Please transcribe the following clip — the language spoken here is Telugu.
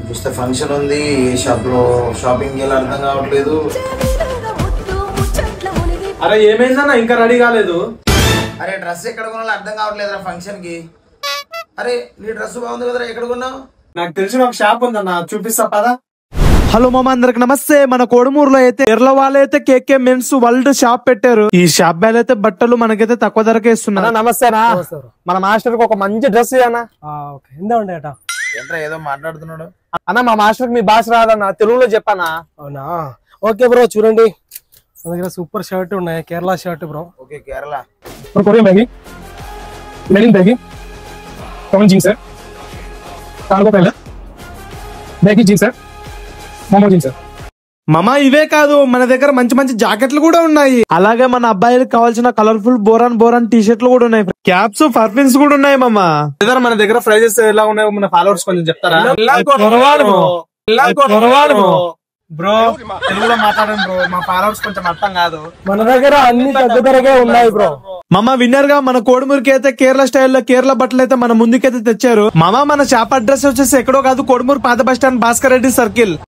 చూస్తే ఫంక్షన్ ఉంది, ఏ షాప్ లో షాపింగ్ చేయాలో అర్థం కావట్లేదు. అరే ఏమైందన్నా ఇంకా రెడీ కాలేదు? అరే డ్రెస్ ఎక్కడ కొనాలో అర్థం కావట్లేదురా ఫంక్షన్ కి. అరే నీ డ్రెస్ బాగుంది కదరా, ఎక్కడ కొన్నావు? నాకు తెలిసిన ఒక షాప్ ఉందన్న, చూపిస్తా పదా. హలో మామ, అందరికి నమస్తే. మన కోడుమూరులో అయితే కేరళ వాళ్ళైతే కేకే మెన్స్ వరల్డ్ షాప్ పెట్టారు. ఈ షాప్ బ్యాల్ అయితే బట్టలు మనకైతే తక్కువ ధరకే ఇస్తున్నారు. నమస్తేనా, మన మాస్టర్ కి ఒక మంచి డ్రెస్ అన్న. ఏంట్రా ఏదో మాట్లాడుతున్నాడు? అన్న మా మాస్టర్ కి మీ భాష రాదన్న, తెలుగులో చెప్పానా? అవునా, ఓకే బ్రో. చూడండి మన దగ్గర సూపర్ షర్ట్ ఉన్నాయి, Kerala shirt bro. Okay Kerala Korean bagging, linen bagging, common jeans sir, cargo pant, baggy jeans sir, mom jeans sir. మామ ఇవే కాదు, మన దగ్గర మంచి మంచి జాకెట్లు కూడా ఉన్నాయి. అలాగే మన అబ్బాయిలకు కావాల్సిన కలర్ఫుల్ బోరాన్ టీ షర్ట్లు కూడా ఉన్నాయి. క్యాప్స్, పర్ఫ్యూమ్స్ కూడా ఉన్నాయి మామ. మన దగ్గర ప్రైజెస్ ఎలా ఉన్నాయో మన ఫాలోవర్స్ కొంచెం చెప్తారా? బ్రో తెలుగులో మాట్లాడండి బ్రో, మా ఫాలోవర్స్ కొంచెం అర్థం కాదు. మన దగ్గర అన్ని తక్కువ ధరకే ఉన్నాయి బ్రో. మామ విన్నర్ గా మన కోడుమూరుకి అయితే కేరళ స్టైల్లో కేరళ బట్టలు అయితే మన ముందుకైతే తెచ్చారు. మామ మన షాప్ అడ్రస్ వచ్చేసి ఎక్కడో కాదు, కోడుమూరు పాత bus stand, Bhaskar Reddy circle.